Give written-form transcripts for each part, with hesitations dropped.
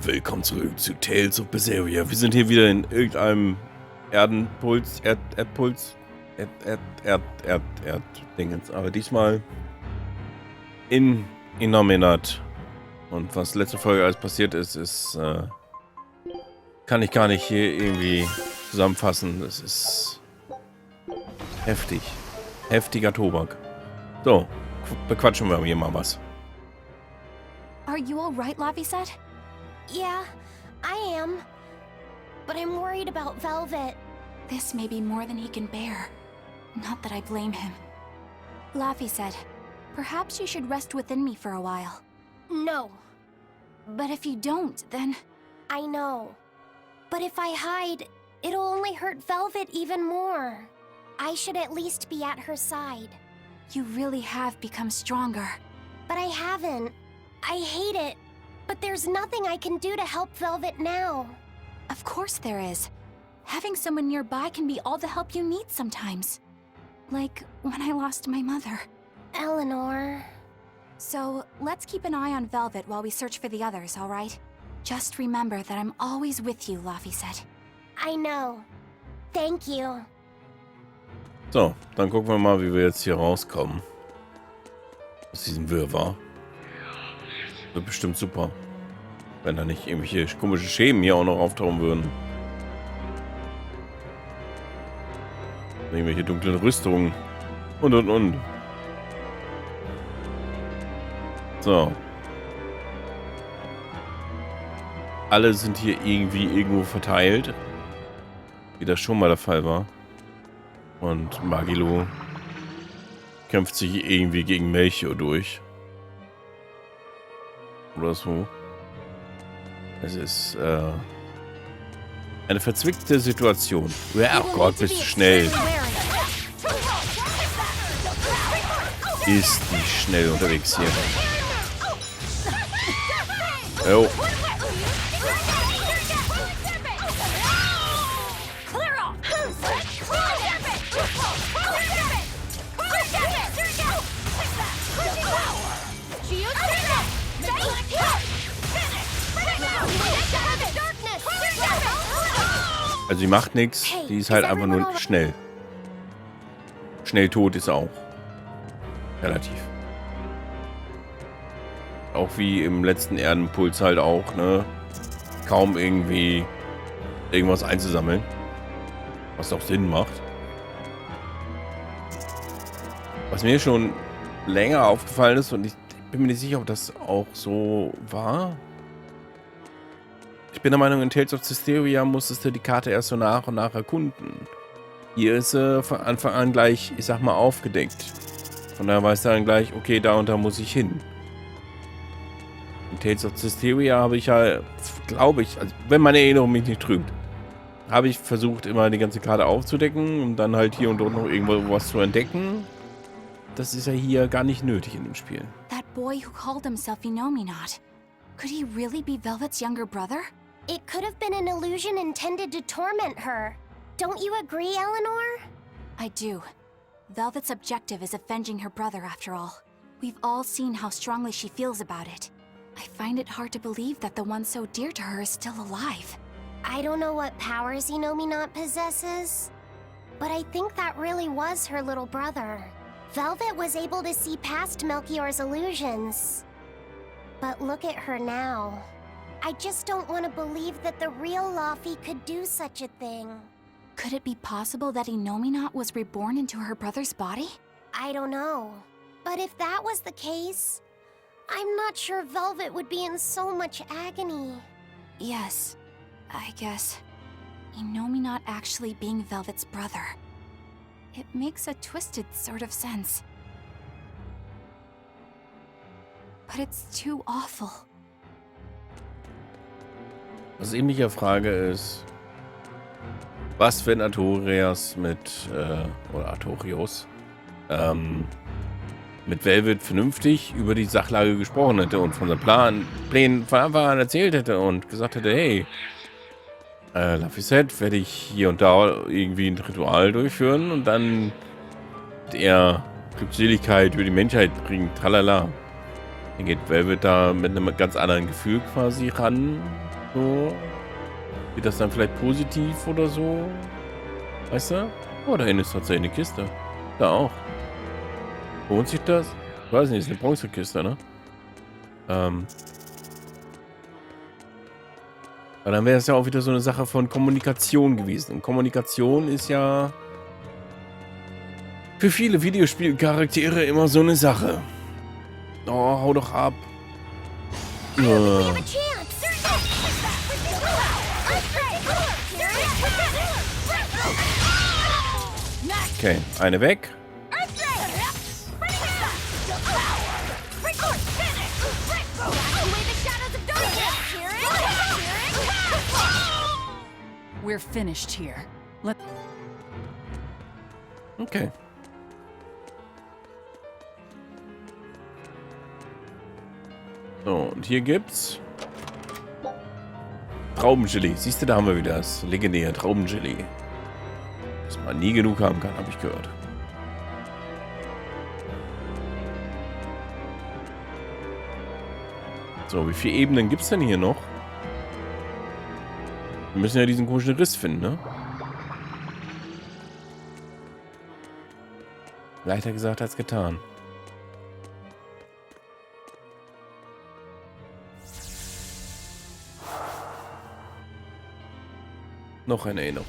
Willkommen zurück zu Tales of BERSERIA. Wir sind hier wieder in irgendeinem Erdenpuls, Dingens. Aber diesmal in Innominat. Und was letzte Folge alles passiert ist, kann ich gar nicht hier irgendwie zusammenfassen. Das ist heftig. Heftiger Tobak. So, bequatschen wir hier mal was. Are you all right, Lavi? Yeah, I am. But I'm worried about Velvet. This may be more than he can bear. Not that I blame him. Lavi said, perhaps you should rest within me for a while. No. But if you don't, then... I know. But if I hide, it'll only hurt Velvet even more. I should at least be at her side. You really have become stronger. But I haven't. I hate it. But there's nothing I can do to help Velvet now. Of course there is. Having someone nearby can be all the help you need sometimes. Like when I lost my mother. Eleanor... So, let's keep an eye on Velvet while we search for the others, alright? Just remember that I'm always with you, Lavi said. I know. Thank you. So, dann gucken wir mal, wie wir jetzt hier rauskommen. Aus diesem Wirrwarr. Wird bestimmt super. Wenn da nicht irgendwelche komische Schemen hier auch noch auftauchen würden. Irgendwelche dunklen Rüstungen. Und. So. Alle sind hier irgendwie irgendwo verteilt. Wie das schon mal der Fall war. Und Magilo kämpft sich irgendwie gegen Melchior durch. Oder so. Es ist eine verzwickte Situation. Ja, oh Gott, bist du schnell. Ist nicht schnell unterwegs hier. Jo. Also sie macht nichts, die ist halt einfach nur schnell. Schnell tot ist auch. Relativ. Auch wie im letzten Erdenpuls halt auch, ne? Kaum irgendwie irgendwas einzusammeln. Was auch Sinn macht. Was mir schon länger aufgefallen ist, und ich bin mir nicht sicher, ob das auch so war. Ich bin der Meinung, in Tales of BERSERIA musstest du die Karte erst so nach und nach erkunden. Hier ist sie von Anfang an gleich, ich sag mal, aufgedeckt. Von daher weißt du dann gleich, okay, da und da muss ich hin. In Tales of BERSERIA habe ich ja, glaube ich, also wenn meine Erinnerung mich nicht trügt, habe ich versucht, immer die ganze Karte aufzudecken, um dann halt hier und dort noch irgendwo was zu entdecken. Das ist ja hier gar nicht nötig in dem Spiel. That boy who called himself Innominat. Could he really be Velvet's younger brother? It could have been an illusion intended to torment her. Don't you agree, Eleanor? I do. Velvet's objective is avenging her brother, after all. We've all seen how strongly she feels about it. I find it hard to believe that the one so dear to her is still alive. I don't know what powers Innominat possesses, but I think that really was her little brother. Velvet was able to see past Melchior's illusions. But look at her now. I just don't want to believe that the real Lavi could do such a thing. Could it be possible that Innominat was reborn into her brother's body? I don't know. But if that was the case, I'm not sure Velvet would be in so much agony. Yes, I guess. Innominat actually being Velvet's brother. It makes a twisted sort of sense. But it's too awful. Was ich mich ja frage ist, was wenn Artorias oder Artorios, mit Velvet vernünftig über die Sachlage gesprochen hätte und von seinen Plänen von Anfang an erzählt hätte und gesagt hätte, hey, Lavi said, werde ich hier und da irgendwie ein Ritual durchführen und dann der Glückseligkeit über die Menschheit bringen, tralala. Dann geht Velvet da mit einem ganz anderen Gefühl quasi ran. So. Wird das dann vielleicht positiv oder so? Weißt du? Oh, da hinten ist tatsächlich eine Kiste. Da auch. Lohnt sich das? Ich weiß nicht, ist eine Bronzekiste, ne? Aber dann wäre es ja auch wieder so eine Sache von Kommunikation gewesen. Und Kommunikation ist ja für viele Videospielcharaktere immer so eine Sache. Oh, hau doch ab. Okay, eine weg. We're finished here. Okay. So, und hier gibt's Traubengelee. Siehst du, da haben wir wieder das legendäre Traubengelee. Das man nie genug haben kann, habe ich gehört. So, wie viele Ebenen gibt's denn hier noch? Wir müssen ja diesen komischen Riss finden, ne? Leichter gesagt als getan. Noch eine Erinnerung.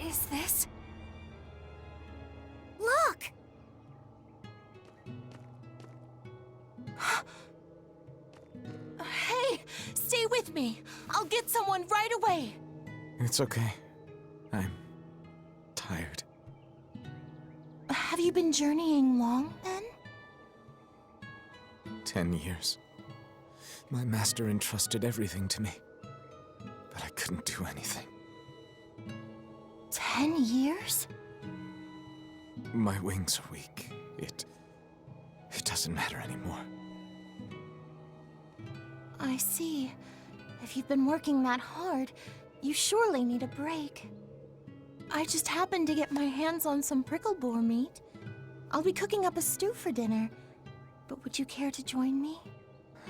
Is this? Look! Hey, stay with me. I'll get someone right away. It's okay. I'm tired. Have you been journeying long, then? 10 years. My master entrusted everything to me, but I couldn't do anything. 10 years? My wings are weak. It doesn't matter anymore. I see. If you've been working that hard, you surely need a break. I just happened to get my hands on some prickle boar meat. I'll be cooking up a stew for dinner. But would you care to join me?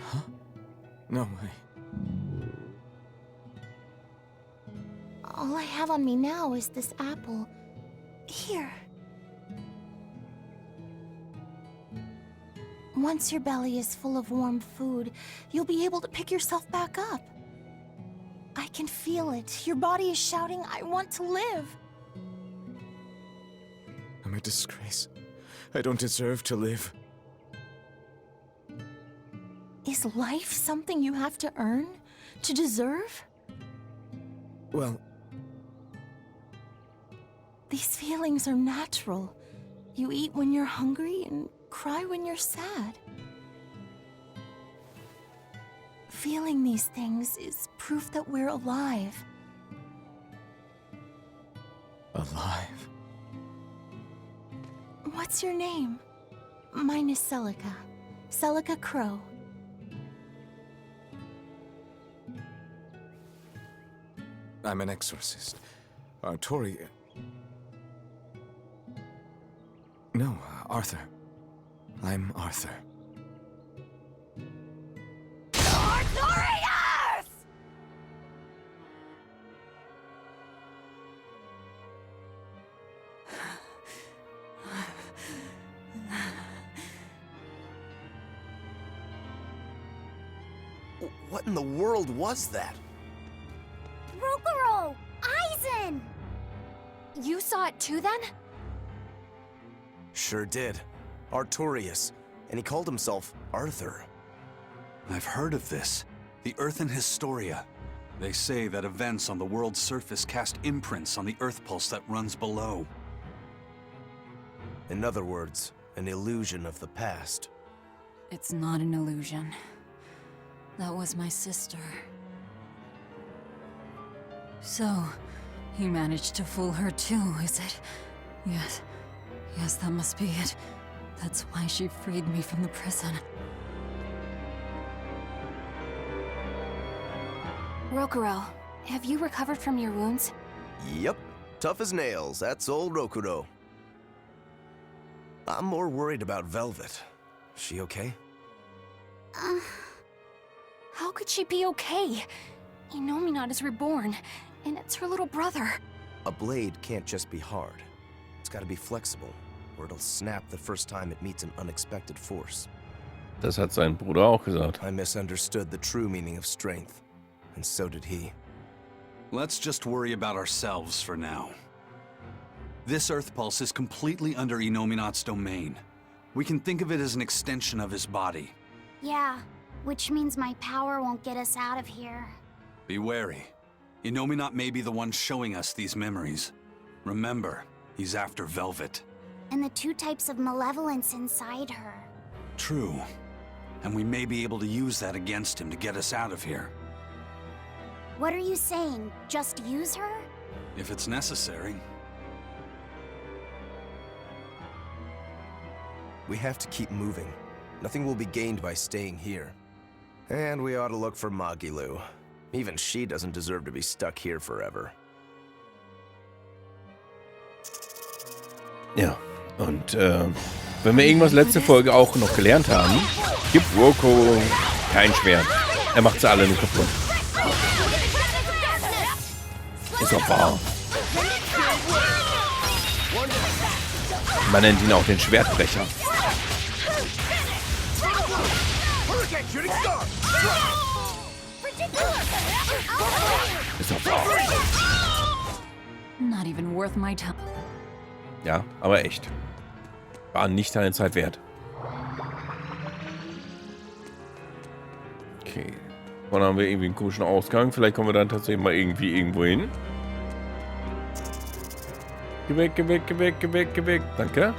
Huh? No way. All I have on me now is this apple. Here. Once your belly is full of warm food, you'll be able to pick yourself back up. I can feel it. Your body is shouting, I want to live. I'm a disgrace. I don't deserve to live. Is life something you have to earn? To deserve? Well, These feelings are natural. You eat when you're hungry and cry when you're sad. Feeling these things is proof that we're alive. alive. What's your name? Mine is Celica. Celica Crow. I'm an exorcist. Tori... No, Arthur. I'm Arthur. Arthurius! What in the world was that? Rokuro! Aizen! You saw it too, then? Sure did. Arturius. And he called himself Arthur. I've heard of this. The Earthen Historia. They say that events on the world's surface cast imprints on the Earth pulse that runs below. In other words, an illusion of the past. It's not an illusion. That was my sister. So, he managed to fool her too, is it? Yes. Yes, that must be it. That's why she freed me from the prison. Rokuro, have you recovered from your wounds? Yep. Tough as nails, that's old Rokuro. I'm more worried about Velvet. She okay? How could she be okay? Innominat is reborn, and it's her little brother. A blade can't just be hard. It's gotta be flexible, or it'll snap the first time it meets an unexpected force. Das hat sein Bruder auch gesagt. I misunderstood the true meaning of strength, and so did he. Let's just worry about ourselves for now. This Earth Pulse is completely under Innominat's domain. We can think of it as an extension of his body. Yeah, which means my power won't get us out of here. Be wary. Innominat may be the one showing us these memories. Remember, he's after Velvet. And the 2 types of malevolence inside her. True. And we may be able to use that against him to get us out of here. What are you saying? Just use her? If it's necessary. We have to keep moving. Nothing will be gained by staying here. And we ought to look for Magilu. Even she doesn't deserve to be stuck here forever. Ja, und wenn wir irgendwas letzte Folge auch noch gelernt haben, gibt Roko kein Schwert. Er macht sie alle nur kaputt. Ist doch wahr. Man nennt ihn auch den Schwertbrecher. Ist doch wahr. Not even worth my time. Ja, aber echt. War nicht deine Zeit wert. Okay. Dann haben wir irgendwie einen komischen Ausgang. Vielleicht kommen wir dann tatsächlich mal irgendwie irgendwo hin. Geh weg, geh weg, geh weg, geh weg, geh weg. Danke.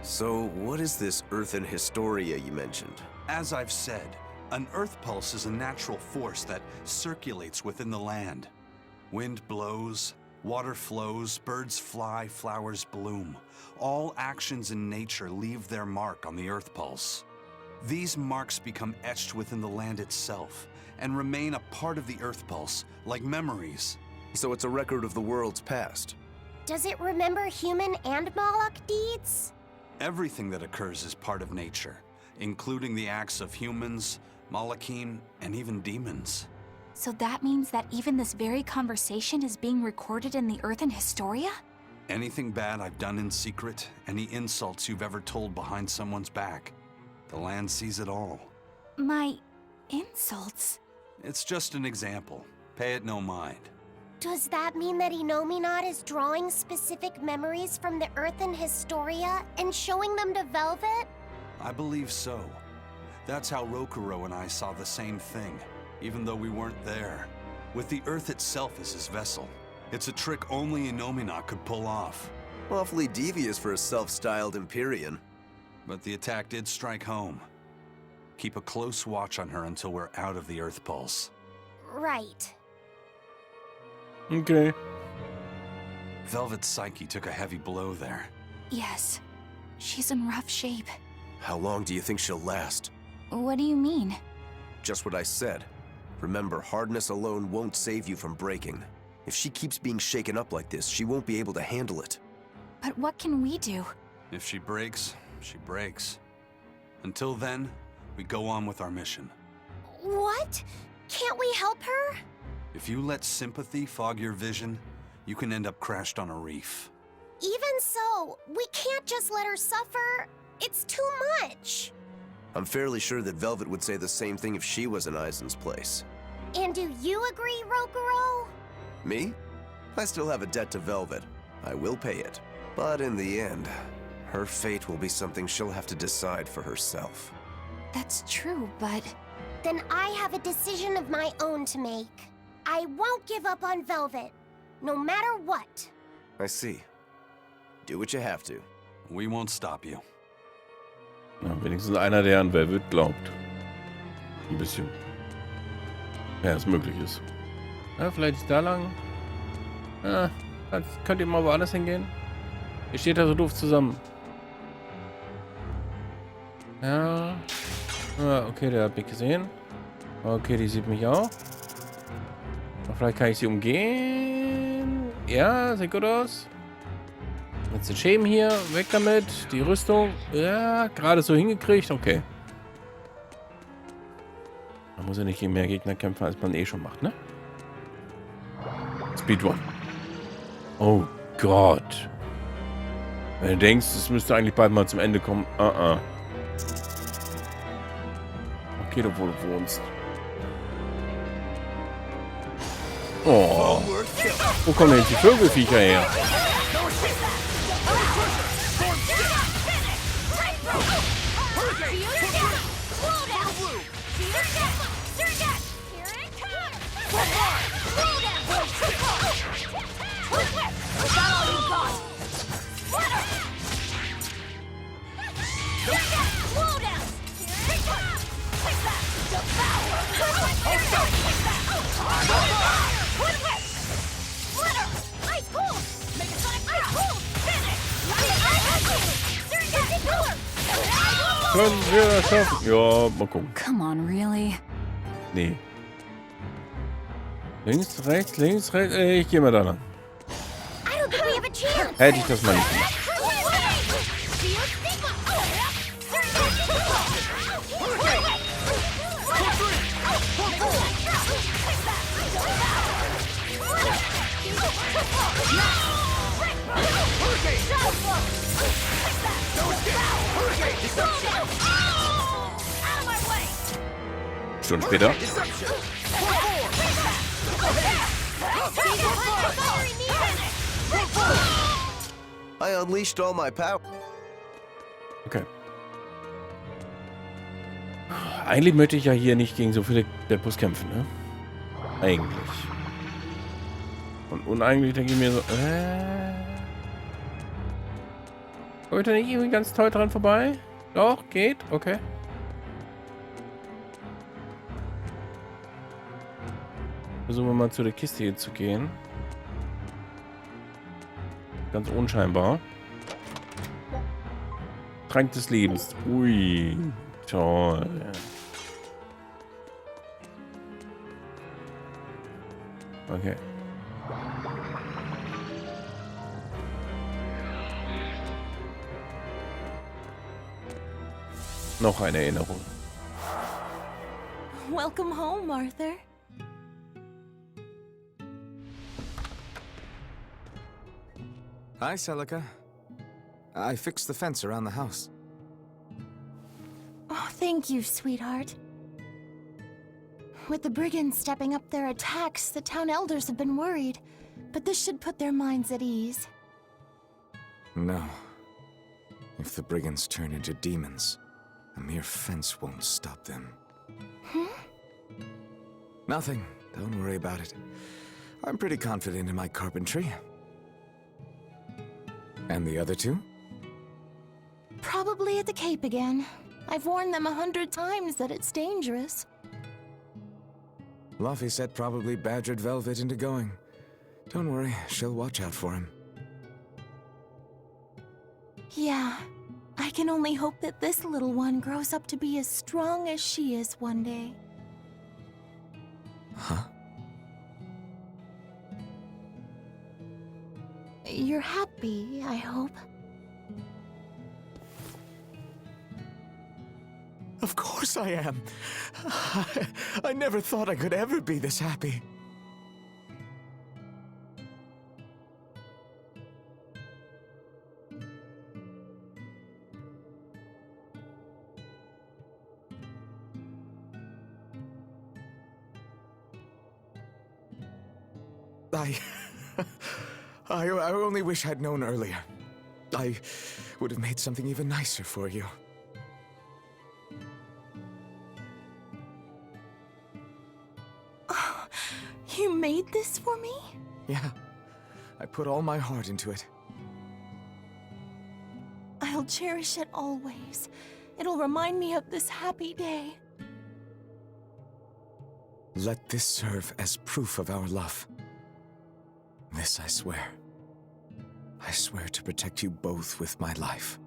So, what is this earthen hysteria you mentioned? As I've said, an Earth Pulse is a natural force that circulates within the land. Wind blows, water flows, birds fly, flowers bloom. All actions in nature leave their mark on the Earth Pulse. These marks become etched within the land itself and remain a part of the Earth Pulse, like memories. So it's a record of the world's past. Does it remember human and Moloch deeds? Everything that occurs is part of nature, including the acts of humans, Malachim, and even demons. So that means that even this very conversation is being recorded in the Earthen Historia? Anything bad I've done in secret, any insults you've ever told behind someone's back, the land sees it all. My insults? It's just an example. Pay it no mind. Does that mean that Innominat is drawing specific memories from the Earthen Historia and showing them to Velvet? I believe so. That's how Rokuro and I saw the same thing, even though we weren't there. With the Earth itself as his vessel. It's a trick only Innominat could pull off. Awfully devious for a self-styled Empyrean. But the attack did strike home. Keep a close watch on her until we're out of the Earth Pulse. Right. Okay. Velvet's psyche took a heavy blow there. Yes. She's in rough shape. How long do you think she'll last? What do you mean? Just what I said. Remember, hardness alone won't save you from breaking. If she keeps being shaken up like this, she won't be able to handle it. But what can we do? If she breaks, she breaks. Until then, we go on with our mission. What? Can't we help her? If you let sympathy fog your vision, you can end up crashed on a reef. Even so, we can't just let her suffer. It's too much. I'm fairly sure that Velvet would say the same thing if she was in Aizen's place. And do you agree, Rokuro? Me? I still have a debt to Velvet. I will pay it. But in the end, her fate will be something she'll have to decide for herself. That's true, but... Then I have a decision of my own to make. I won't give up on Velvet, no matter what. I see. Do what you have to. We won't stop you. Ja, wenigstens einer, der an Velvet glaubt. Ein bisschen. Ja, es möglich ist. Ja, vielleicht ist da lang. Ja, könnt ihr mal woanders hingehen? Ihr steht da so doof zusammen. Ja. Ja, okay, der hat mich gesehen. Okay, die sieht mich auch. Vielleicht kann ich sie umgehen. Ja, sieht gut aus. Jetzt den Schemen hier, weg damit. Die Rüstung, ja, gerade so hingekriegt, okay. Man muss ja nicht gegen mehr Gegner kämpfen, als man eh schon macht, ne? Speedrun. Oh Gott. Wenn du denkst, es müsste eigentlich bald mal zum Ende kommen. Okay, wo du wohnst. Oh. Wo kommen denn jetzt die Vögelviecher her? Können wir das schaffen? Ja, mal gucken. Come on, really? Nee. Links, rechts, ich gehe mal da lang. Hätte ich das mal nicht gemacht. Stunden später. I unleashed all my power. Okay. Eigentlich möchte ich ja hier nicht gegen so viele Deppos kämpfen, ne? Eigentlich. Und uneigentlich denke ich mir so, Komme ich da nicht irgendwie ganz toll dran vorbei? Doch, geht, okay. Versuchen wir mal zu der Kiste hier zu gehen. Ganz unscheinbar. Trank des Lebens. Ui, toll. Okay. Noch eine Erinnerung. Welcome home, Arthur. Hi, Celica. I fixed the fence around the house. Oh, thank you, sweetheart. With the brigands stepping up their attacks, the town elders have been worried. But this should put their minds at ease. No. If the brigands turn into demons, a mere fence won't stop them. Nothing. Don't worry about it. I'm pretty confident in my carpentry. And the other two? Probably at the Cape again. I've warned them 100 times that it's dangerous. Luffy said probably badgered Velvet into going. Don't worry, she'll watch out for him. Yeah. I can only hope that this little one grows up to be as strong as she is one day. Huh? You're happy, I hope. Of course I am. I never thought I could ever be this happy. I only wish I'd known earlier. I would have made something even nicer for you. Oh, you made this for me? Yeah, I put all my heart into it. I'll cherish it always. It'll remind me of this happy day. Let this serve as proof of our love. This I swear. I swear to protect you both with my life.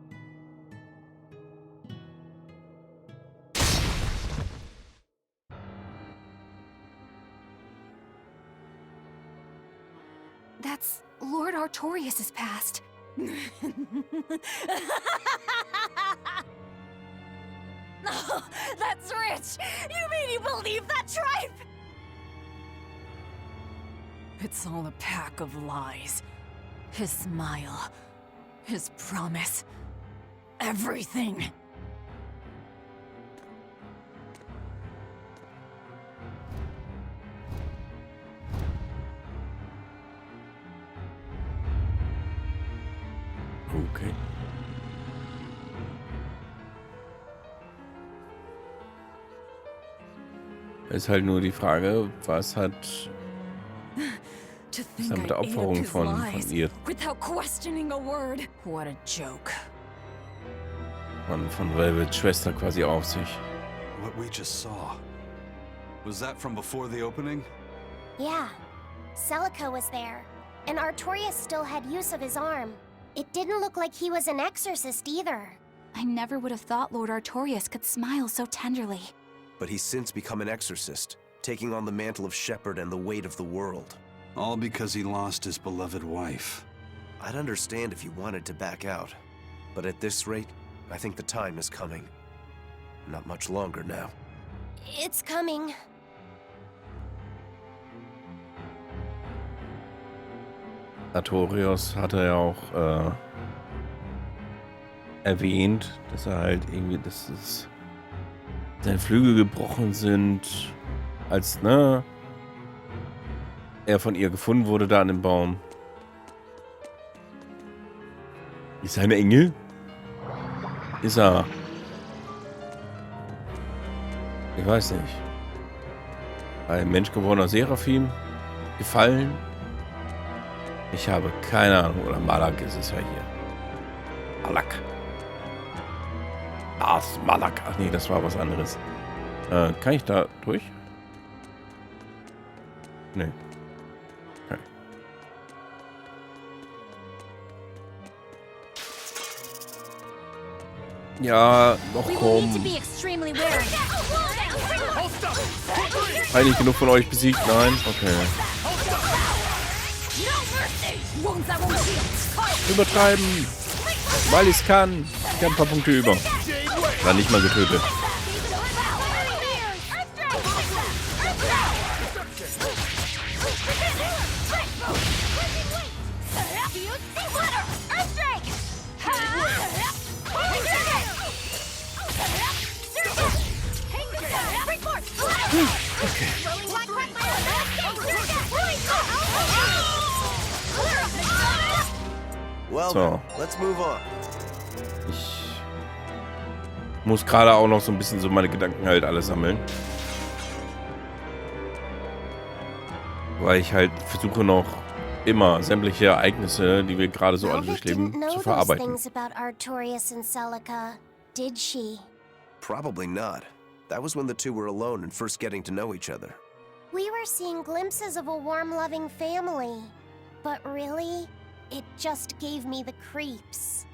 That's Lord Artorias' past. Oh, that's rich! You mean you believe that tripe? It's all a pack of lies. His smile, his promise, everything. Okay. Ist halt nur die Frage, was hat To ist think dann mit der I ate up Opferung his von lies ihr, without questioning a word. What a joke. von Velvets Schwester quasi auf sich. What we just saw. Was that from before the opening? Yeah. Celica was there, and Artorias still had use of his arm. It didn't look like he was an exorcist either. I never would have thought Lord Artorias could smile so tenderly. But he's since become an exorcist, taking on the mantle of shepherd and the weight of the world. All because he lost his beloved wife. I'd understand if you wanted to back out. But at this rate, I think the time is coming. Not much longer now. It's coming. Artorias hatte ja auch erwähnt, dass er halt irgendwie, dass es seine Flügel gebrochen sind, als er von ihr gefunden wurde da an dem Baum. Ist er ein Engel? Ist er? Ich weiß nicht. Ein menschgewordener Seraphim? Gefallen? Ich habe keine Ahnung. Oder Malak ist es ja hier. Malak. Das Malak. Ach nee, das war was anderes. Kann ich da durch? Nee. Okay. Ja, noch komm. Eigentlich genug von euch besiegt? Nein? Okay. Übertreiben! Weil ich es kann. Ich habe ein paar Punkte über. War nicht mal getötet. Okay. Well, So. let's move on. Ich muss gerade auch noch so ein bisschen so meine Gedanken halt alle sammeln. Weil ich halt versuche noch immer sämtliche Ereignisse, die wir gerade so alle Velvet durchleben, didn't know zu those verarbeiten. things about Artorias and Celica, did she? Probably not. That was when the two were alone and first getting to know each other. We were seeing glimpses of a warm, loving family. But really, it just gave me the creeps.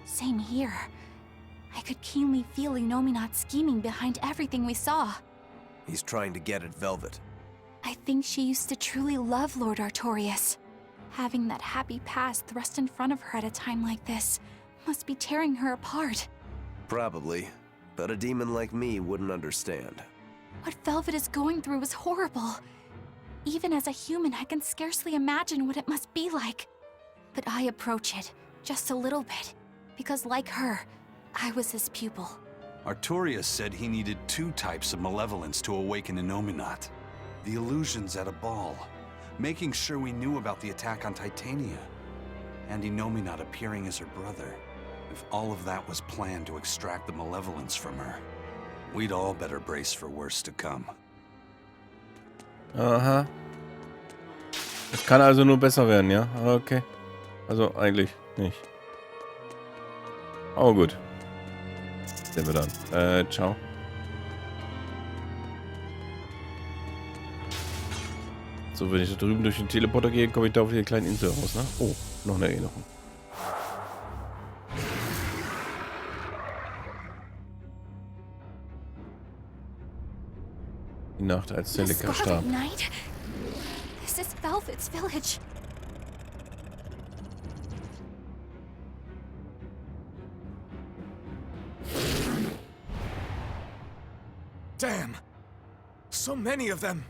Same here. I could keenly feel Inominat scheming behind everything we saw. He's trying to get at Velvet. I think she used to truly love Lord Artorias. Having that happy past thrust in front of her at a time like this must be tearing her apart. Probably. But a demon like me wouldn't understand. What Velvet is going through is horrible. Even as a human, I can scarcely imagine what it must be like. But I approach it, just a little bit, because like her, I was his pupil. Artorias said he needed 2 types of malevolence to awaken Inominat. The illusions at a ball, making sure we knew about the attack on Titania, and Inominat appearing as her brother. If all of that was planned to extract the malevolence from her, we'd all better brace for worse to come. Aha. Es kann also nur besser werden, ja? Okay. Also eigentlich nicht. Oh gut. Sehen wir dann. Ciao. So, wenn ich da drüben durch den Teleporter gehe, komme ich da auf die kleine Insel raus, ne? Oh, noch eine Erinnerung. Die Nacht, als Celica starb. Night? This is Velvet's village. Damn! So many of them!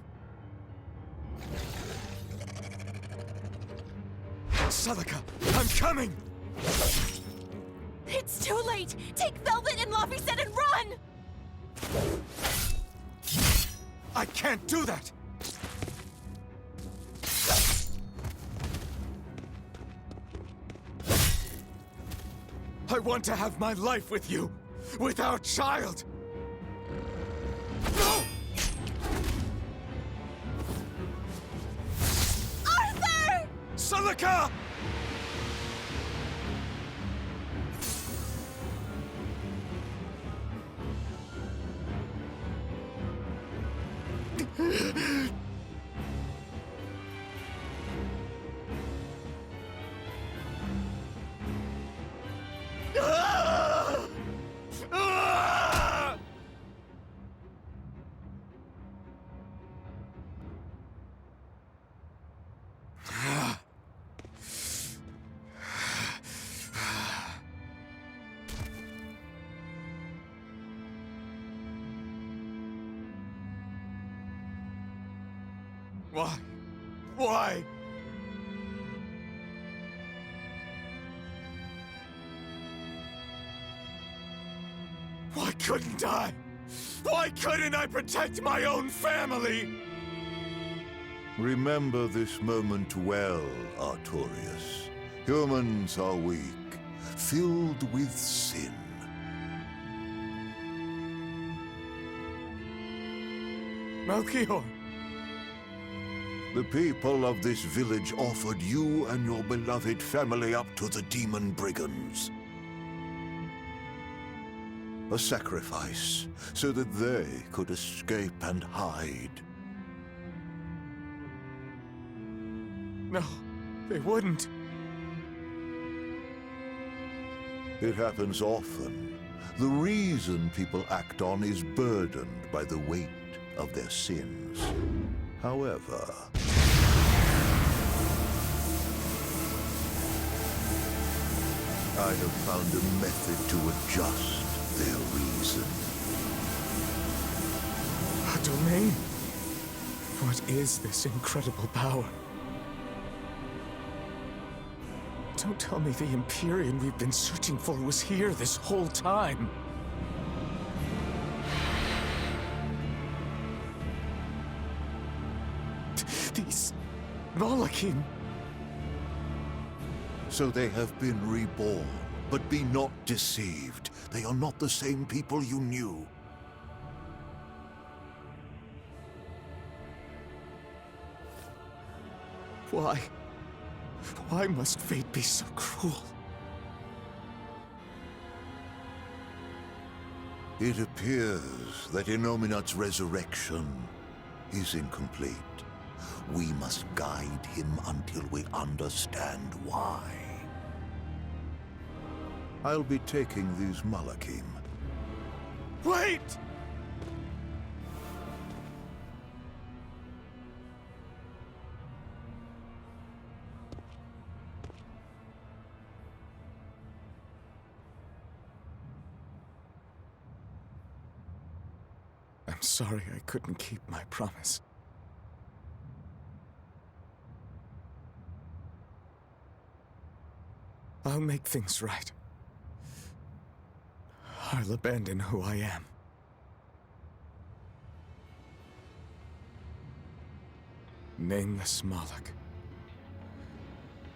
Celica, I'm coming! It's too late! Take Velvet and Laphicet and run! I can't do that! I want to have my life with you, with our child! No! Arthur! Celica! Why? Why? Why couldn't I? Why couldn't I protect my own family? Remember this moment well, Artorias. Humans are weak, filled with sin. Melchior! The people of this village offered you and your beloved family up to the demon brigands. A sacrifice, so that they could escape and hide. No, they wouldn't. It happens often. The reason people act on is burdened by the weight of their sins. However, I have found a method to adjust their reason. A domain? What is this incredible power? Don't tell me the Empyrean we've been searching for was here this whole time. These Malachim. So they have been reborn, but be not deceived. They are not the same people you knew. Why? Why must fate be so cruel? It appears that Innominat's resurrection is incomplete. We must guide him until we understand why. I'll be taking these Malachim. Wait! I'm sorry I couldn't keep my promise. I'll make things right. I'll abandon who I am. Nameless Malak.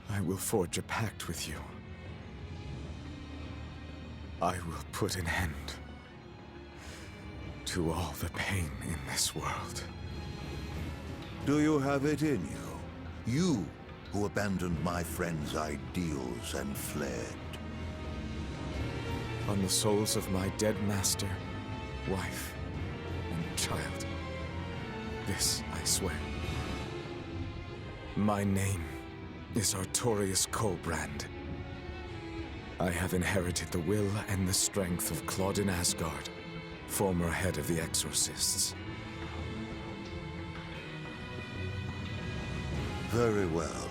I will forge a pact with you. I will put an end to all the pain in this world. Do you have it in you? You who abandoned my friend's ideals and fled. On the souls of my dead master, wife, and child. This I swear. My name is Artorias Colbrand. I have inherited the will and the strength of Claudin Asgard, former head of the Exorcists. Very well.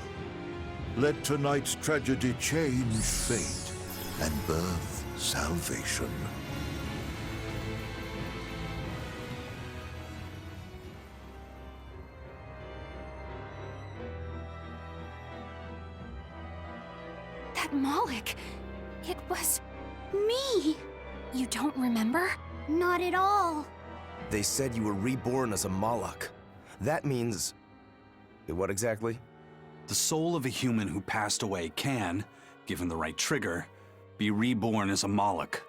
Let tonight's tragedy change fate and birth salvation. that Moloch. It was me. You don't remember? Not at all. They said you were reborn as a Moloch. That means... what exactly? The soul of a human who passed away can, given the right trigger, be reborn as a Moloch.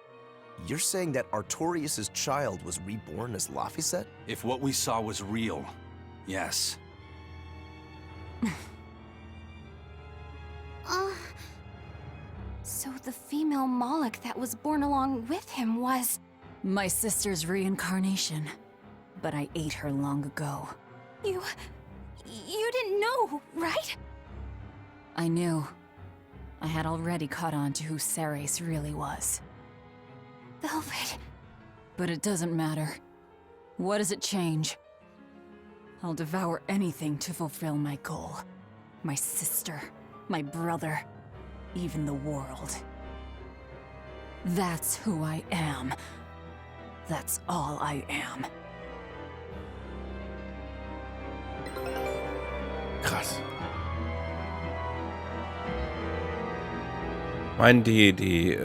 You're saying that Artorias' child was reborn as Laphicet? If what we saw was real, yes. So the female Moloch that was born along with him was... My sister's reincarnation. But I ate her long ago. You didn't know, right? I knew. I had already caught on to who Ceres really was. Velvet. But it doesn't matter. What does it change? I'll devour anything to fulfill my goal. My sister, my brother, even the world. That's who I am. That's all I am. Krass. Ich meine, die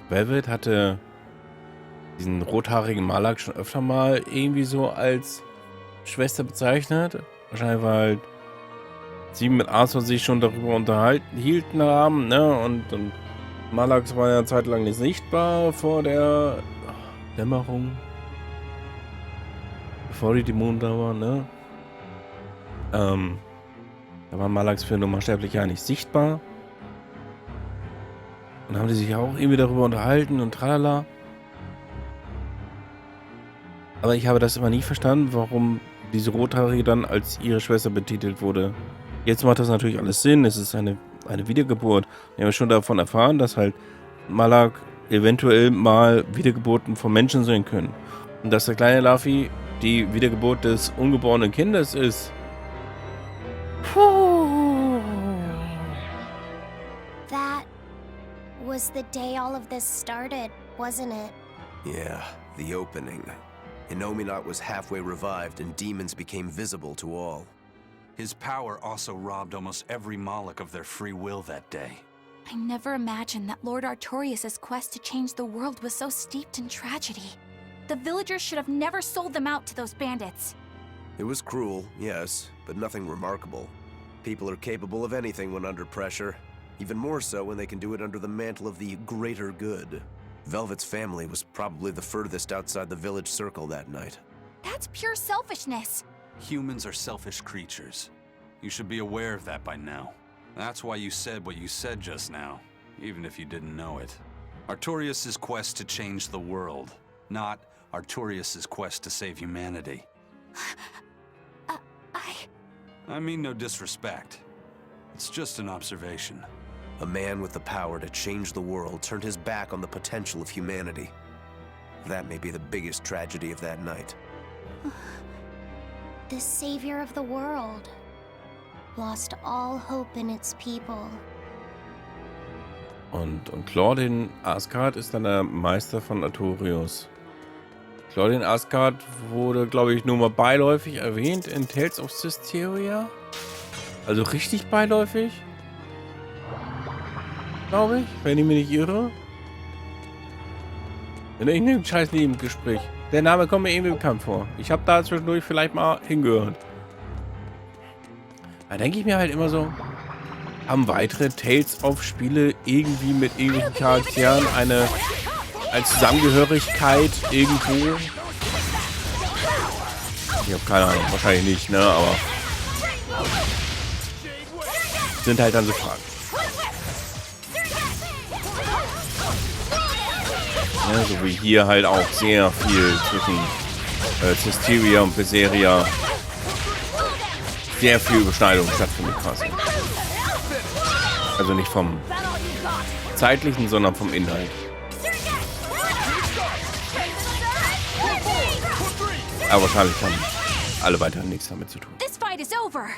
Velvet hatte diesen rothaarigen Moloch schon öfter mal irgendwie so als Schwester bezeichnet. Wahrscheinlich, weil sie mit Arthur sich schon darüber unterhielten haben, ne? Und Molochs war ja eine Zeit lang nicht sichtbar vor der Dämmerung. Bevor die Dämonen da waren, ne? Da waren Molochs für Normalsterbliche ja nicht sichtbar. Und haben die sich auch irgendwie darüber unterhalten und tralala. Aber ich habe das immer nie verstanden, warum diese Rothaarige dann als ihre Schwester betitelt wurde. Jetzt macht das natürlich alles Sinn. Es ist eine Wiedergeburt. Wir haben schon davon erfahren, dass halt Moloch eventuell mal Wiedergeburten von Menschen sein können. Und dass der kleine Laffy die Wiedergeburt des ungeborenen Kindes ist. That was the day all of this started, wasn't it? Yeah, the opening. Innominat was halfway revived and demons became visible to all. His power also robbed almost every Moloch of their free will that day. I never imagined that Lord Artorias' quest to change the world was so steeped in tragedy. The villagers should have never sold them out to those bandits. It was cruel, yes, but nothing remarkable. People are capable of anything when under pressure, even more so when they can do it under the mantle of the greater good. Velvet's family was probably the furthest outside the village circle that night. That's pure selfishness. Humans are selfish creatures. You should be aware of that by now. That's why you said what you said just now, even if you didn't know it. Artorias' quest to change the world, not Artorias' quest to save humanity. I mean no disrespect. It's just an observation. A man with the power to change the world turned his back on the potential of humanity. That may be the biggest tragedy of that night. The savior of the world lost all hope in its people. Und Claudin Asgard ist dann der Meister von Artorius. Claudin Asgard wurde, glaube ich, nur mal beiläufig erwähnt in Tales of Systeria. Also richtig beiläufig. Glaube ich, wenn ich mich nicht irre. In irgendeinem scheiß Nebengespräch. Der Name kommt mir irgendwie bekannt vor. Ich habe da zwischendurch vielleicht mal hingehört. Da denke ich mir halt immer so, haben weitere Tales of Spiele irgendwie mit irgendwelchen Charakteren eine Zusammengehörigkeit irgendwo? Ich habe keine Ahnung, wahrscheinlich nicht, ne, aber sind halt dann so Fragen. Ja, so wie hier halt auch sehr viel zwischen Systeria und BERSERIA sehr viel Überschneidung stattfindet quasi. Also nicht vom zeitlichen, sondern vom Inhalt. Aber wahrscheinlich haben alle weiter nichts damit zu tun. This fight is over.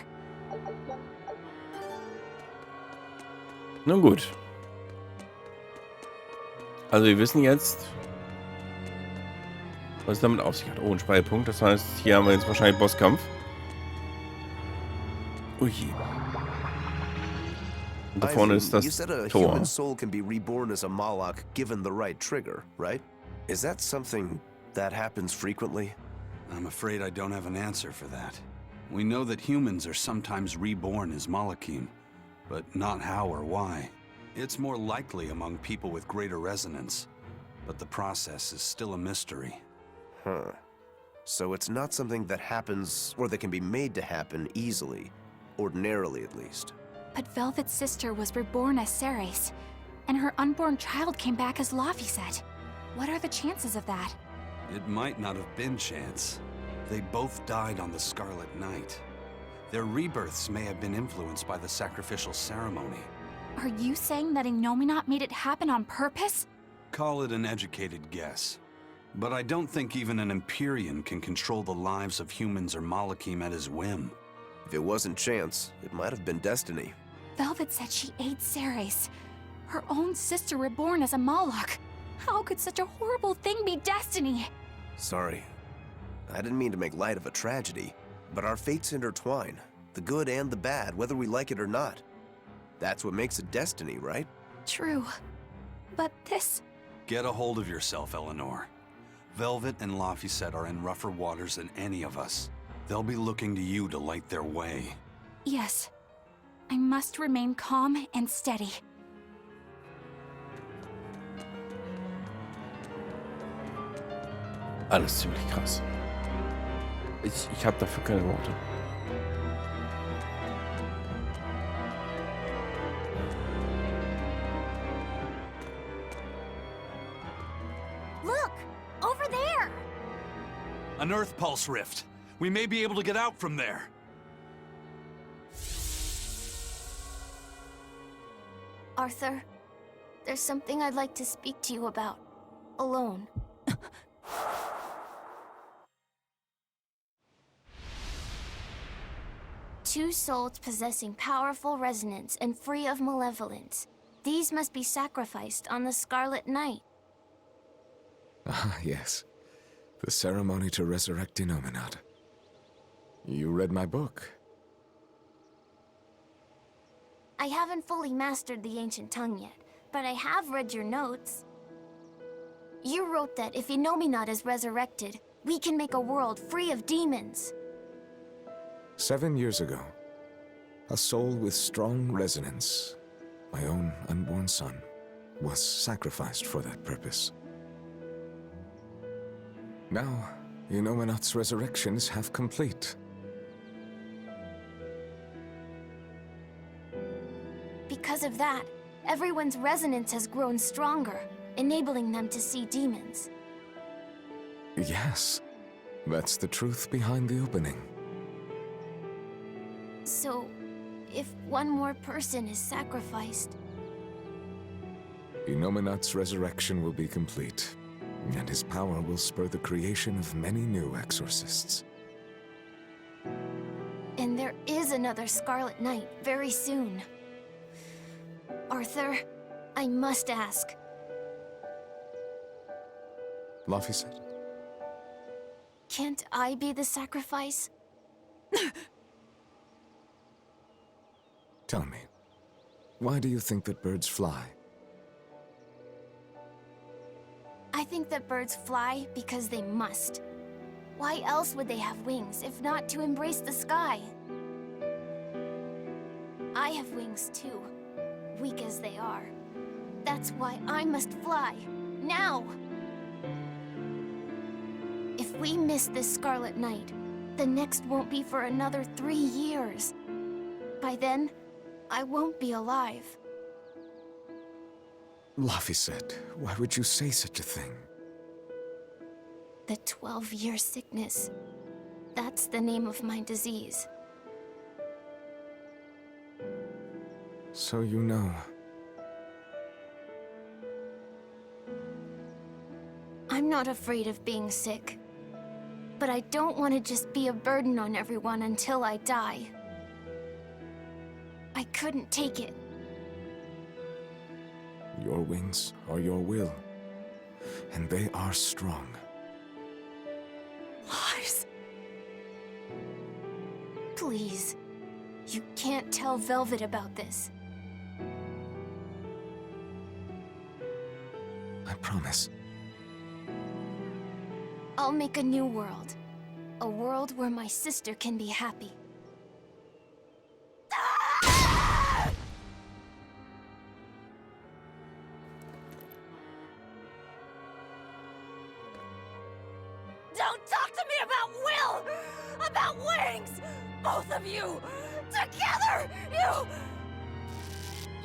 Nun gut. Also wir wissen jetzt, was es damit auf sich hat. Oh, ein Speicherpunkt. Das heißt, hier haben wir jetzt wahrscheinlich Bosskampf. Ui. Und da vorne ist das you said a Tor. human soul can be reborn as a Malak given the right trigger, right? Is that something that happens frequently? I'm afraid I don't have an answer for that. We know that humans are sometimes reborn as Malakim, but not how or why. It's more likely among people with greater resonance, but the process is still a mystery. Huh. So it's not something that happens, or that can be made to happen easily, ordinarily at least. But Velvet's sister was reborn as Ceres, and her unborn child came back as Laphicet. What are the chances of that? It might not have been chance. They both died on the Scarlet Night. Their rebirths may have been influenced by the sacrificial ceremony. Are you saying that Innominat made it happen on purpose? Call it an educated guess. But I don't think even an Empyrean can control the lives of humans or Malakim at his whim. If it wasn't chance, it might have been destiny. Velvet said she ate Ceres, her own sister reborn as a Moloch. How could such a horrible thing be destiny? Sorry. I didn't mean to make light of a tragedy, but our fates intertwine, the good and the bad, whether we like it or not. That's what makes it destiny, right? True. But this... Get a hold of yourself, Eleanor. Velvet and Laphicet are in rougher waters than any of us. They'll be looking to you to light their way. Yes. I must remain calm and steady. Alles ziemlich krass. Ich habe dafür keine Worte. Look! Over there! An Earth Pulse rift. We may be able to get out from there. Arthur, there's something I'd like to speak to you about. Alone. Two souls possessing powerful resonance and free of malevolence. These must be sacrificed on the Scarlet Night. Ah, yes. The ceremony to resurrect Innominat. You read my book. I haven't fully mastered the ancient tongue yet, but I have read your notes. You wrote that if Innominat is resurrected, we can make a world free of demons. 7 years ago, a soul with strong resonance, my own unborn son, was sacrificed for that purpose. Now, Innominat's resurrection is half complete. Because of that, everyone's resonance has grown stronger, enabling them to see demons. Yes, that's the truth behind the opening. So, if one more person is sacrificed... Innominat's resurrection will be complete, and his power will spur the creation of many new exorcists. And there is another Scarlet Night very soon. Arthur, I must ask. Laphicet? Can't I be the sacrifice? Tell me, why do you think that birds fly? I think that birds fly because they must. Why else would they have wings if not to embrace the sky? I have wings too, weak as they are. That's why I must fly, now! If we miss this Scarlet Night, the next won't be for another 3 years. By then, I won't be alive. Laphicet, why would you say such a thing? The 12-year sickness. That's the name of my disease. So you know. I'm not afraid of being sick. But I don't want to just be a burden on everyone until I die. I couldn't take it. Your wings are your will, and they are strong. Lars. Please. You can't tell Velvet about this. promise. I'll make a new world. A world where my sister can be happy. Don't talk to me about Will! About wings! Both of you! Together!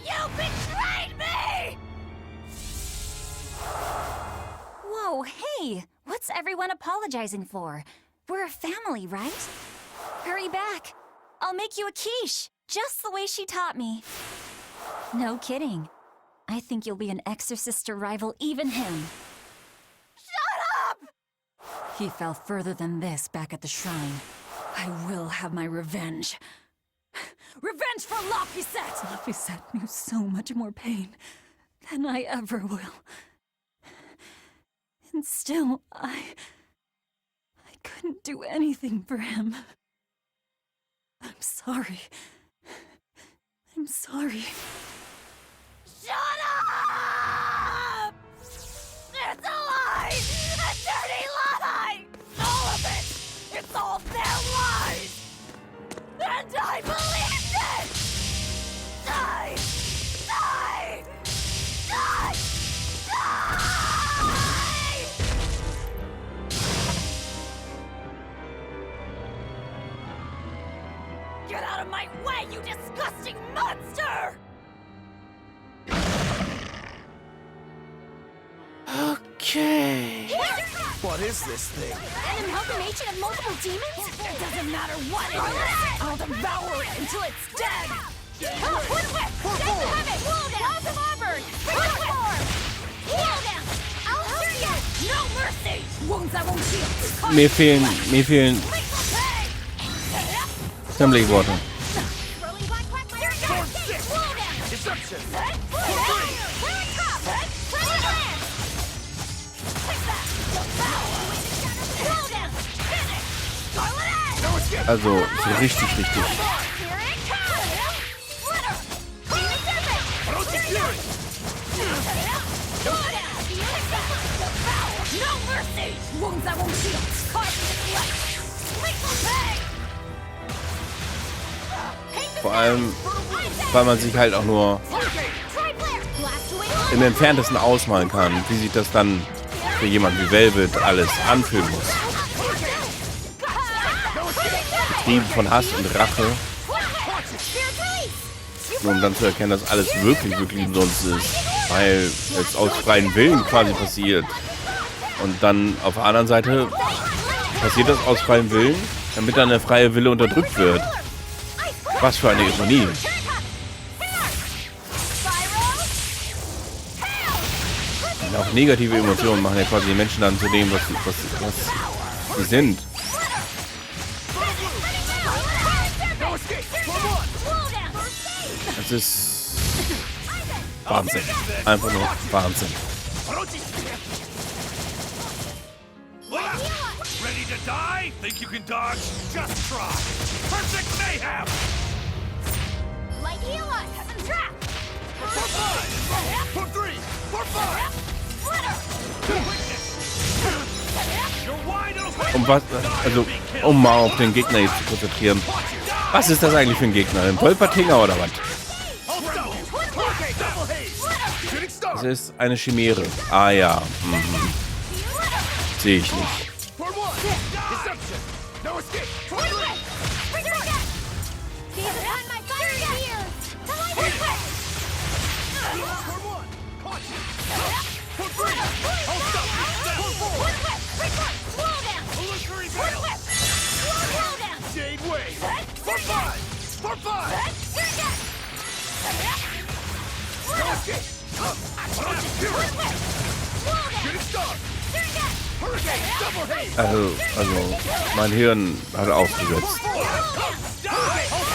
You betrayed me! Whoa, hey! What's everyone apologizing for? We're a family, right? Hurry back. I'll make you a quiche, just the way she taught me. No kidding. I think you'll be an exorcist to rival even him. Shut up! He fell further than this back at the shrine. I will have my revenge. Revenge for Laphicet! Laphicet knew so much more pain than I ever will. And still, I couldn't do anything for him. I'm sorry. I'm sorry. Shut up! It's a lie! A dirty lie! All of it! It's all their lies! And I believed it! Die! Die! Die! Die! Get out of my way, you disgusting monster! Okay. What is this thing? An amalgamation of multiple demons? It doesn't matter what it is! I'll devour it until it's dead! Whip! Lots of Auburn! I'll hurt you! No mercy! Wounds I won't heal! Mir fehlen sämtliche Worte. Also, so richtig. Vor allem, weil man sich halt auch nur im Entferntesten ausmalen kann, wie sich das dann für jemanden wie Velvet alles anfühlen muss. Getrieben von Hass und Rache. Nur um dann zu erkennen, dass alles wirklich umsonst ist. Weil es aus freiem Willen quasi passiert. Und dann auf der anderen Seite passiert das aus freiem Willen, damit dann der freie Wille unterdrückt wird. Was für eine Ironie. Und auch negative Emotionen machen ja quasi die Menschen dann zu dem, was sie sind. Das ist Wahnsinn. Einfach nur Wahnsinn. Ready to die? Think you can dodge? Just try. Perfect mayhem! Like Eli, and trap! For 5! For 3! For 5! You're wide open! Was, also, um mal auf den Gegner jetzt zu konzentrieren. Was ist das eigentlich für ein Gegner? Ein Wolpertinger oder was? Es ist eine Chimäre. Ah ja. Mhm. Sehe ich nicht. Also, mein Hirn hat aufgesetzt.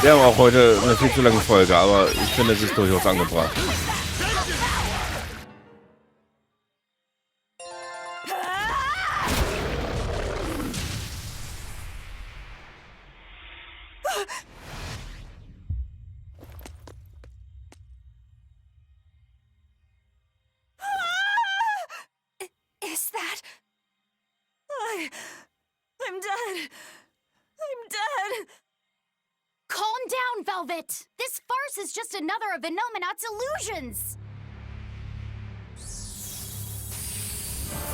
Wir haben auch heute eine viel zu lange Folge, aber ich finde, es ist durchaus angebracht. dead. I'm dead. Calm down, Velvet! This farce is just another of Innominat's illusions!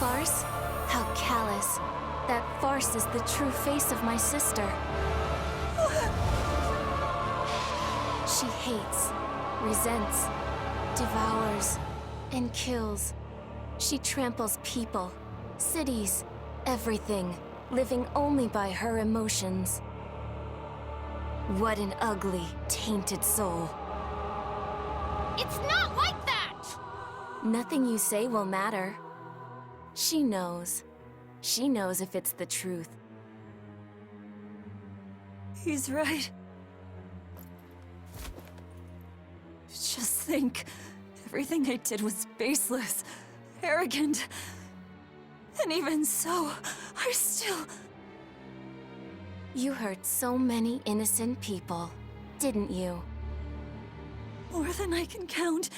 Farce? How callous. That farce is the true face of my sister. She hates, resents, devours, and kills. She tramples people, cities, everything, living only by her emotions. What an ugly, tainted soul. It's not like that! Nothing you say will matter. She knows. She knows if it's the truth. He's right. Just think, everything I did was baseless, arrogant. And even so, I still... You hurt so many innocent people, didn't you? More than I can count.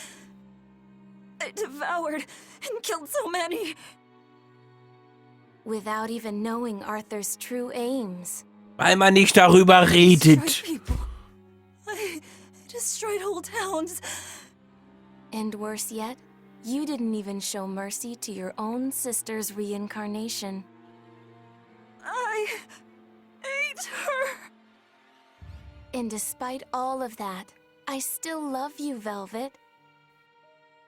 I devoured and killed so many. Without even knowing Arthur's true aims. Weil man nicht darüber redet. I destroyed whole towns. And worse yet, you didn't even show mercy to your own sister's reincarnation. I ate her. And despite all of that, I still love you, Velvet.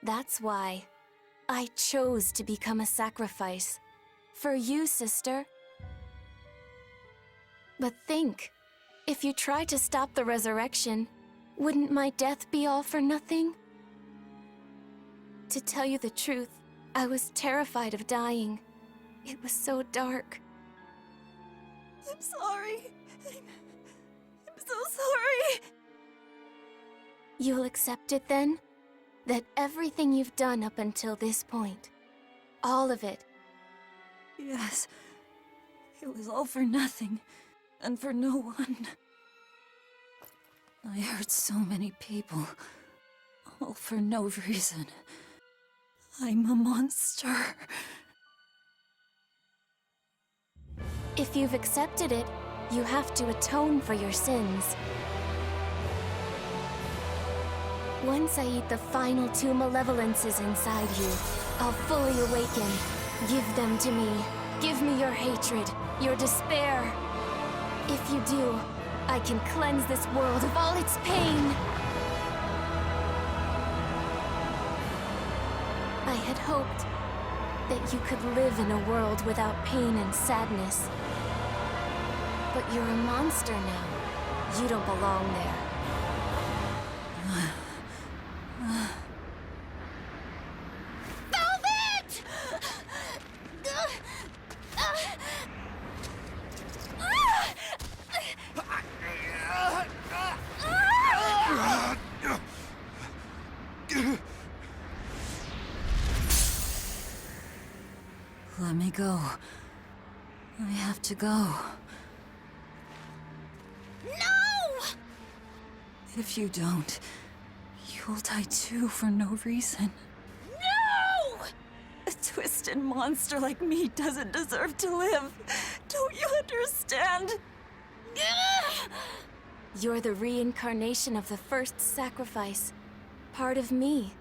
That's why I chose to become a sacrifice. For you, sister. But think, if you try to stop the resurrection, wouldn't my death be all for nothing? To tell you the truth, I was terrified of dying. It was so dark. I'm sorry. I'm so sorry. You'll accept it then? That everything you've done up until this point, all of it. Yes. It was all for nothing. And for no one. I hurt so many people. All for no reason. I'm a monster. If you've accepted it, you have to atone for your sins. Once I eat the final 2 malevolences inside you, I'll fully awaken. Give them to me. Give me your hatred, your despair. If you do, I can cleanse this world of all its pain. I had hoped that you could live in a world without pain and sadness. But you're a monster now. You don't belong there. Velvet! Let me go. I have to go. No! If you don't, you'll die too for no reason. No! A twisted monster like me doesn't deserve to live. Don't you understand? You're the reincarnation of the first sacrifice. Part of me.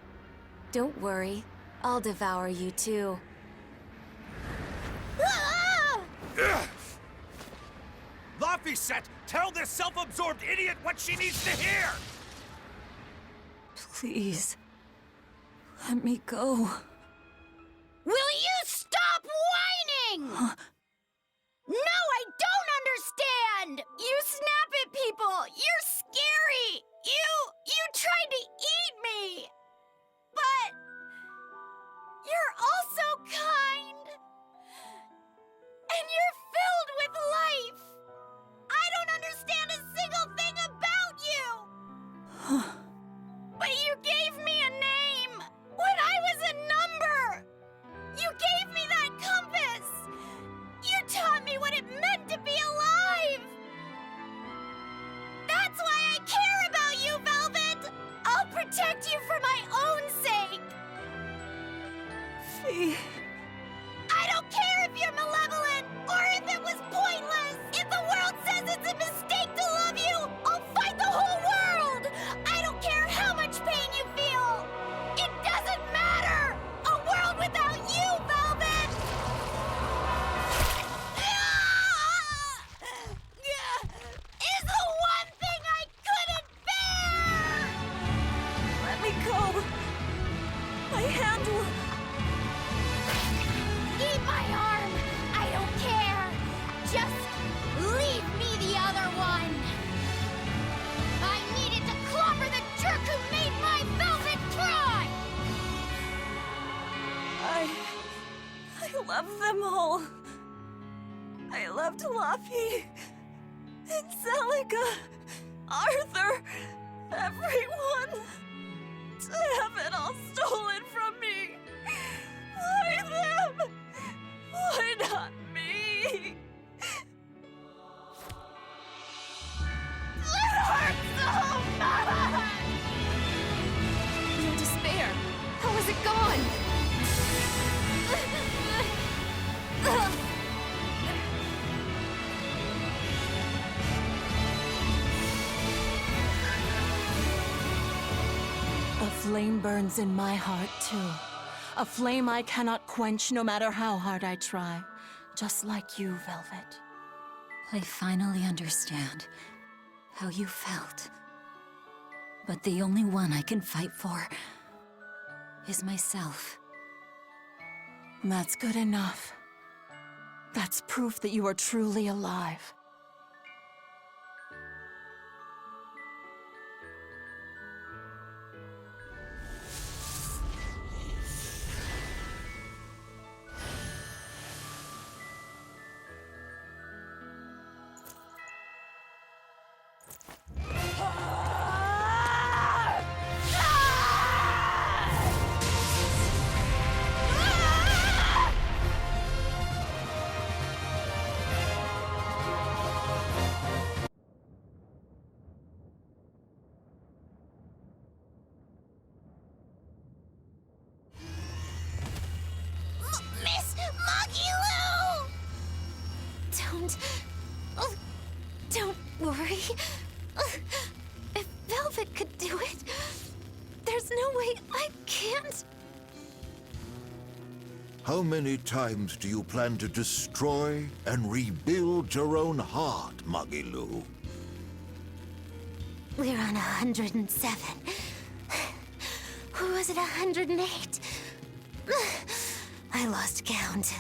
Don't worry, I'll devour you too. Laphicet, tell this self-absorbed idiot what she needs to hear! Please, let me go. Will you stop whining? No, I don't understand! You snap at people! You're scary! You tried to eat me! But you're also kind! And you're filled with life! I don't understand a single thing about you! But you gave me a name! When I was a number! You gave me that compass! You taught me what it meant to be alive! That's why I care about you, Velvet! I'll protect you for my own sake! Fee. I don't care if you're malevolent, or if it was pointless! Fluffy, Angelica, Arthur, everyone. To have it all stolen from me. Why them? Why not me? It hurts so much! In despair. How is it gone? A flame burns in my heart, too. A flame I cannot quench no matter how hard I try. Just like you, Velvet. I finally understand how you felt. But the only one I can fight for is myself. That's good enough. That's proof that you are truly alive. Don't worry. If Velvet could do it, there's no way I can't. How many times do you plan to destroy and rebuild your own heart, Magilou? We're on 107. Or was it 108? I lost count.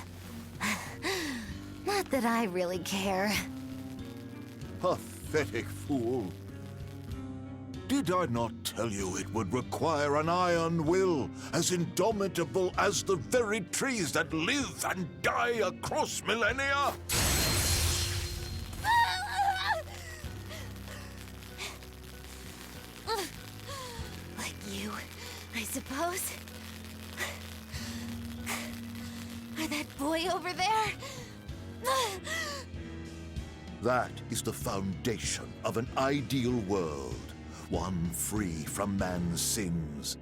Not that I really care. Pathetic fool. Did I not tell you it would require an iron will as indomitable as the very trees that live and die across millennia? Like you, I suppose. Or that boy over there. That is the foundation of an ideal world. One free from man's sins.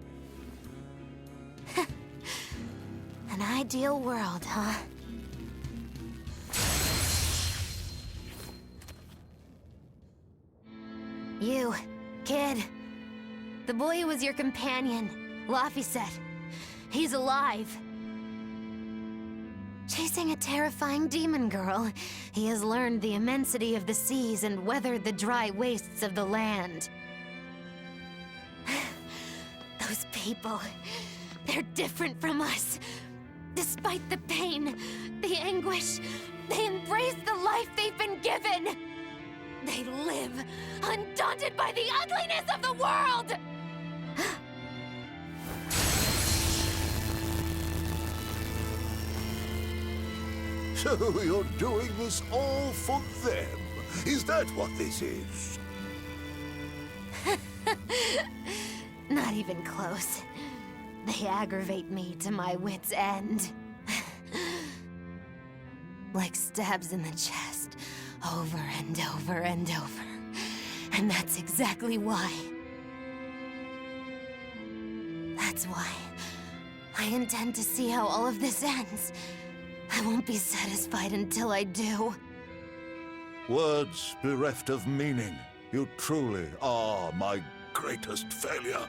An ideal world, huh? You, kid. The boy who was your companion, Laphicet. He's alive. Chasing a terrifying demon girl, he has learned the immensity of the seas and weathered the dry wastes of the land. Those people, they're different from us. Despite the pain, the anguish, they embrace the life they've been given. They live, undaunted by the ugliness of the world! So you're doing this all for them? Is that what this is? Not even close. They aggravate me to my wit's end. Like stabs in the chest, over and over and over. And that's exactly why. That's why I intend to see how all of this ends. I won't be satisfied until I do. Words bereft of meaning. You truly are my greatest failure.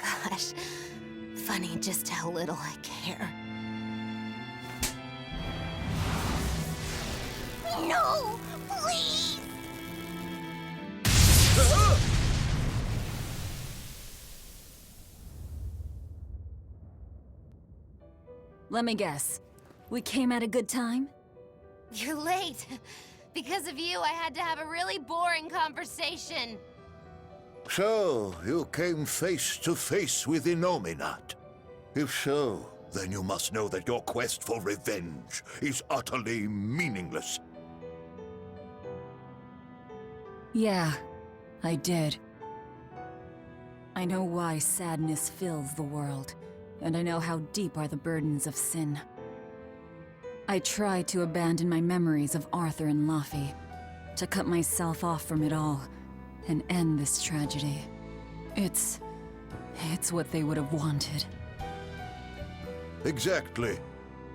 Gosh, funny just how little I care. No, please! Let me guess. We came at a good time? You're late. Because of you, I had to have a really boring conversation. So, you came face to face with Innominat. If so, then you must know that your quest for revenge is utterly meaningless. Yeah, I did. I know why sadness fills the world, and I know how deep are the burdens of sin. I tried to abandon my memories of Arthur and Laffy, to cut myself off from it all, and end this tragedy. It's what they would have wanted. Exactly.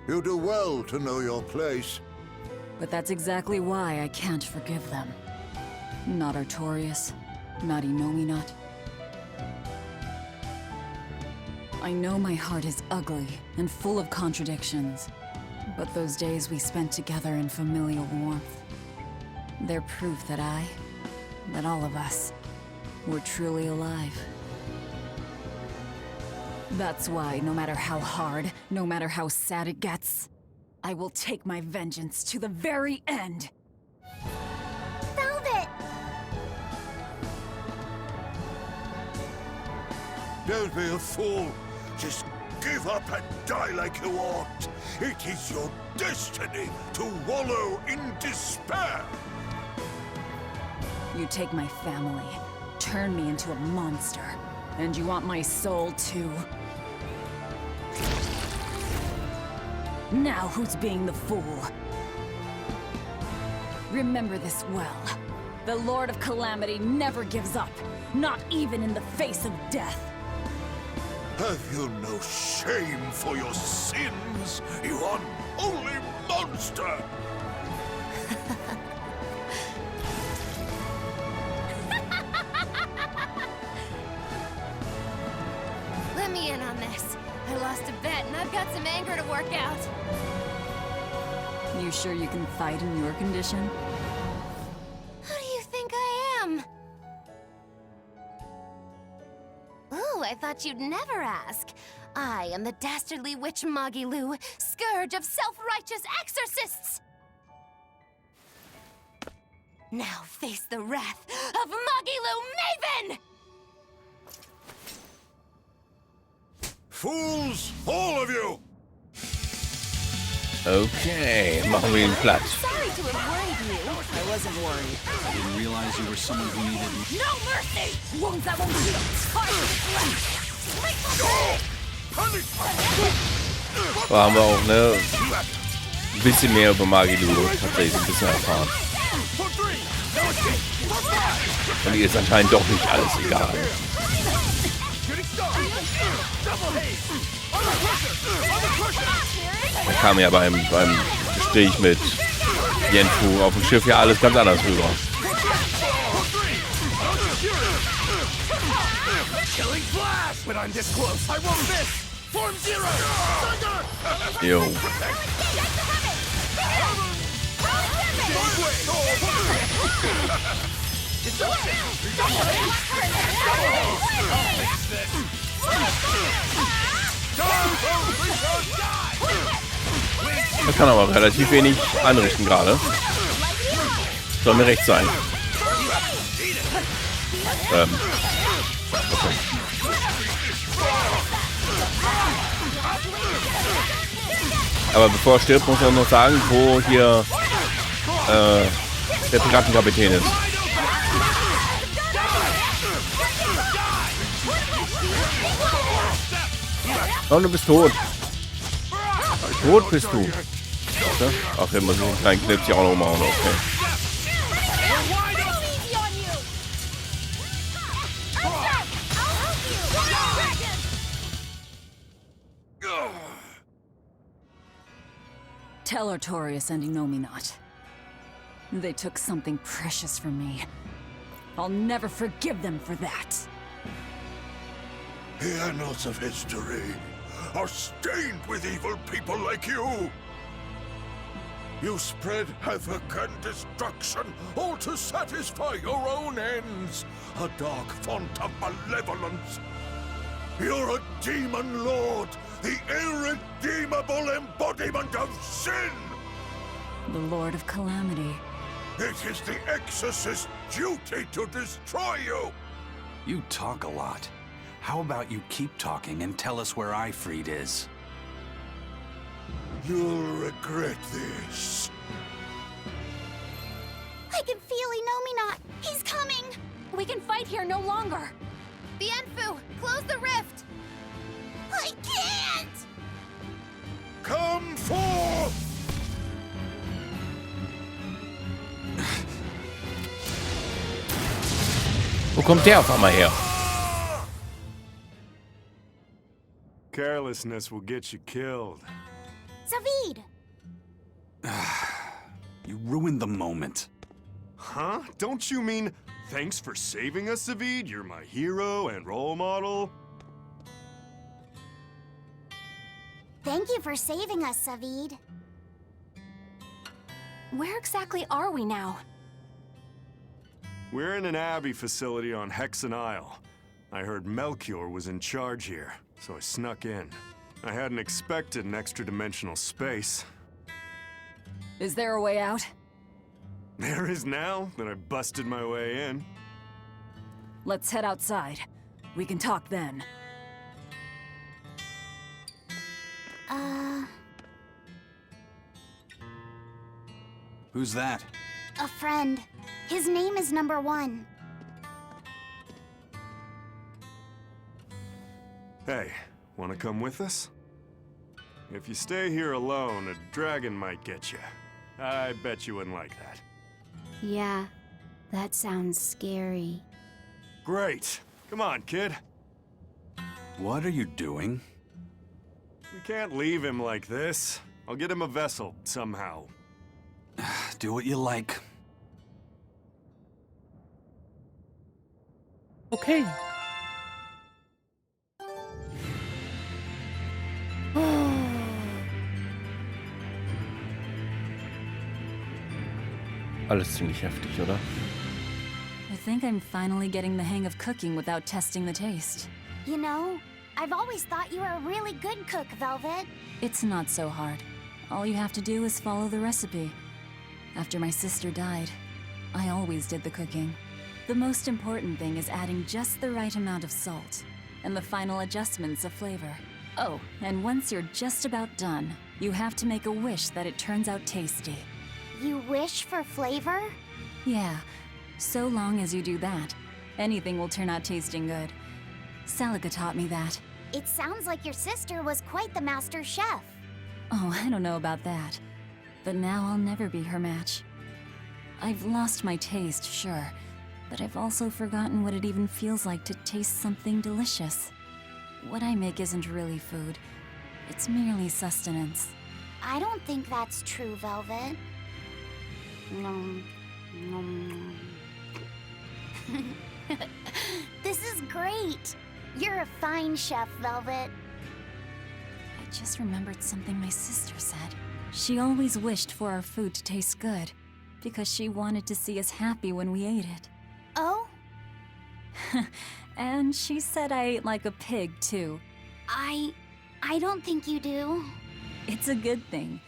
You do well to know your place. But that's exactly why I can't forgive them. Not Artorias, not Inominat. I know my heart is ugly and full of contradictions, but those days we spent together in familial warmth, they're proof that that all of us, were truly alive. That's why, no matter how hard, no matter how sad it gets, I will take my vengeance to the very end! Velvet! Don't be a fool. Just give up and die like you ought. It is your destiny to wallow in despair. You take my family, turn me into a monster, and you want my soul too. Now who's being the fool? Remember this well. The Lord of Calamity never gives up, not even in the face of death. Have you no shame for your sins, you unholy monster? Let me in on this. I lost a bet and I've got some anger to work out. You sure you can fight in your condition? Who do you think I am? Ooh, I thought you'd never ask. I am the dastardly witch Magilu, scourge of self-righteous exorcists! Now face the wrath of Magilu Maven! Fools, all of you! Okay, machen wir ihn platt. Sorry to have worried you. I wasn't worried. I didn't realize you were someone who needed... No mercy! Wounds that won't heal! Heart Da haben wir auch ein bisschen mehr über Magilu tatsächlich ein bisschen erfahren. Und ihr ist anscheinend doch nicht alles egal. Da kam ja beim Gespräch mit Yenfu auf dem Schiff ja alles ganz anders rüber. Jo. Das kann aber relativ wenig anrichten gerade. Soll mir recht sein. Okay. Aber bevor er stirbt, muss er noch sagen, wo hier der Piratenkapitän ist. Oh, du bist tot. Tot bist du. Ach, hier muss ich einen kleinen Knips hier auch noch machen. Okay. Tell Artorias and Inominat. They took something precious from me. I'll never forgive them for that. The annals of history are stained with evil people like you. You spread havoc and destruction, all to satisfy your own ends. A dark font of malevolence. You're a demon lord, the irredeemable embodiment of sin. The Lord of Calamity. It is the exorcist's duty to destroy you. You talk a lot. How about you keep talking and tell us where Ifrit is? You'll regret this. I can feel Inominat. He's coming! We can fight here no longer. Bienfu, close the rift! I can't! Come forth! Wo kommt der auf einmal her? Carelessness will get you killed. Zavid! You ruined the moment. Huh? Don't you mean, thanks for saving us, Zavid? You're my hero and role model? Thank you for saving us, Zavid. Where exactly are we now? We're in an Abbey facility on Hexen Isle. I heard Melchior was in charge here, so I snuck in. I hadn't expected an extra-dimensional space. Is there a way out? There is now that I busted my way in. Let's head outside. We can talk then. Who's that? A friend. His name is Number 1. Hey, wanna come with us? If you stay here alone, a dragon might get you. I bet you wouldn't like that. Yeah, that sounds scary. Great. Come on, kid. What are you doing? We can't leave him like this. I'll get him a vessel, somehow. Do what you like. Okay. Alles ziemlich heftig, oder? I think I'm finally getting the hang of cooking without testing the taste. You know, I've always thought you were a really good cook, Velvet. It's not so hard. All you have to do is follow the recipe. After my sister died, I always did the cooking. The most important thing is adding just the right amount of salt, and the final adjustments of flavor. Oh, and once you're just about done, you have to make a wish that it turns out tasty. You wish for flavor? Yeah, so long as you do that, anything will turn out tasting good. Salika taught me that. It sounds like your sister was quite the master chef. Oh, I don't know about that. But now I'll never be her match. I've lost my taste, sure, but I've also forgotten what it even feels like to taste something delicious. What I make isn't really food. It's merely sustenance. I don't think that's true, Velvet. Nom, nom, nom. This is great. You're a fine chef, Velvet. I just remembered something my sister said. She always wished for our food to taste good, because she wanted to see us happy when we ate it. Oh? And she said I ate like a pig, too. I don't think you do. It's a good thing.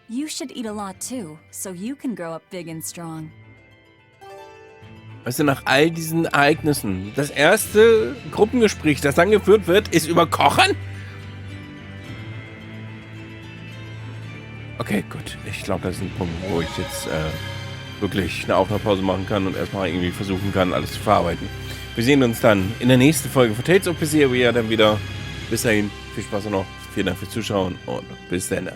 You should eat a lot, too, so you can grow up big and strong. Weißt du, nach all diesen Ereignissen, das erste Gruppengespräch, das dann geführt wird, ist über Kochen? Okay, gut. Ich glaube, das ist ein Punkt, wo ich jetzt wirklich eine Aufnahmepause machen kann und erstmal irgendwie versuchen kann, alles zu verarbeiten. Wir sehen uns dann in der nächsten Folge von Tales of BERSERIA dann wieder. Bis dahin, viel Spaß noch. Vielen Dank fürs Zuschauen und bis dann.